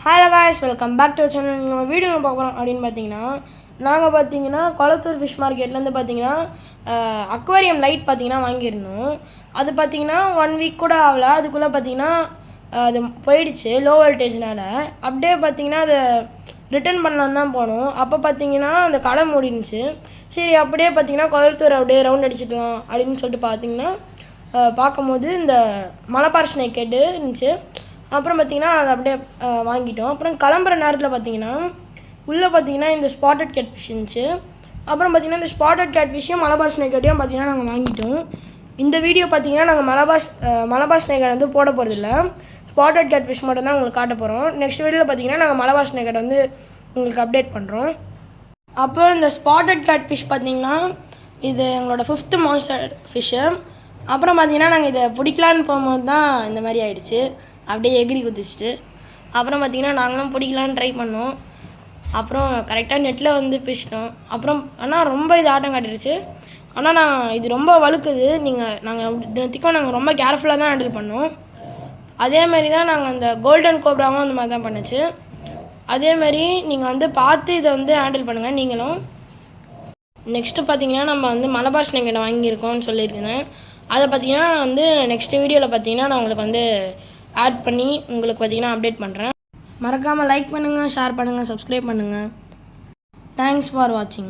Hello guys, welcome back to channel. நம்ம வீடியோ பார்க்குறோம் அப்படின்னு பார்த்தீங்கன்னா, நாங்கள் பார்த்தீங்கன்னா கொளத்தூர் ஃபிஷ் மார்க்கெட்லேருந்து பார்த்தீங்கன்னா அக்வாரியம் லைட் பார்த்தீங்கன்னா வாங்கியிருந்தோம். அது பார்த்தீங்கன்னா 1 வீக் கூட ஆகலை, அதுக்குள்ளே பார்த்தீங்கன்னா அது போயிடுச்சு லோ வோல்டேஜ்னால். அப்படியே பார்த்தீங்கன்னா அதை ரிட்டர்ன் பண்ணலான்னு தான் போனோம். அப்போ பார்த்தீங்கன்னா அந்த கடை மூடிருந்துச்சு. சரி அப்படியே பார்த்தீங்கன்னா கொளத்தூர் அப்படியே ரவுண்ட் அடிச்சுக்கலாம் அப்படின்னு சொல்லிட்டு பார்த்தீங்கன்னா பார்க்கும்போது இந்த மலபார் ஸ்னேக் ஹெட்டு இருந்துச்சு. அப்புறம் பார்த்திங்கன்னா அதை அப்படியே வாங்கிட்டோம். அப்புறம் கிளம்புற நேரத்தில் பார்த்திங்கன்னா உள்ளே பார்த்திங்கன்னா இந்த ஸ்பாட்டட் கேட் ஃபிஷ் இருந்துச்சு. அப்புறம் பார்த்திங்கன்னா இந்த ஸ்பாட்டட் கேட் ஃபிஷ்ஷையும் மலபார் ஸ்னேக் ஹெட்டையும் பார்த்திங்கன்னா நாங்கள் வாங்கிட்டோம். இந்த வீடியோ பார்த்திங்கன்னா நாங்கள் மலபார் ஸ்னேக் ஹெட் வந்து போட போகிறதில்ல, ஸ்பாட்டட் கேட் ஃபிஷ் மட்டும் தான் உங்களுக்கு காட்ட போகிறோம். நெக்ஸ்ட் வீடியோவில் பார்த்திங்கன்னா நாங்கள் மலபார் ஸ்னேக் ஹெட் வந்து உங்களுக்கு அப்டேட் பண்ணுறோம். அப்புறம் இந்த ஸ்பாட்டட் கேட் ஃபிஷ் பார்த்திங்கன்னா இது எங்களோட 5th மான்ஸ்டர் ஃபிஷ்ஷு. அப்புறம் பார்த்திங்கன்னா நாங்கள் இதை பிடிக்கலான்னு போகும்போது தான் இந்த மாதிரி ஆகிடுச்சு, அப்படியே எகிரி குதிச்சுட்டு. அப்புறம் பார்த்திங்கன்னா நாங்களும் பிடிக்கலான்னு ட்ரை பண்ணோம். அப்புறம் கரெக்டாக நெட்டில் வந்து பிடிச்சிட்டோம். அப்புறம் ஆனால் ரொம்ப இது ஆட்டம் காட்டிடுச்சு. ஆனால் இது ரொம்ப வழுக்குது. நாங்கள் திக்கம் நாங்கள் ரொம்ப கேர்ஃபுல்லாக தான் ஹேண்டில் பண்ணோம். அதேமாரி தான் நாங்கள் அந்த கோல்டன் கோப்ராவும் அந்த மாதிரி தான் பண்ணுச்சு. அதேமாரி நீங்கள் வந்து பார்த்து இதை வந்து ஹேண்டில் பண்ணுங்கள் நீங்களும். நெக்ஸ்ட்டு பார்த்திங்கன்னா நம்ம வந்து மலபார் ஸ்னேக் ஹெட் வாங்கியிருக்கோம்னு சொல்லியிருக்கேன். அதை பார்த்திங்கன்னா வந்து நெக்ஸ்ட் வீடியோவில் பார்த்திங்கன்னா நான் உங்களுக்கு வந்து ஆட் பண்ணி உங்களுக்கு பார்த்திங்கன்னா அப்டேட் பண்ணுறேன். மறக்காமல் லைக் பண்ணுங்கள், ஷேர் பண்ணுங்கள், சப்ஸ்கிரைப் பண்ணுங்கள். தேங்க்ஸ் ஃபார் வாட்சிங்.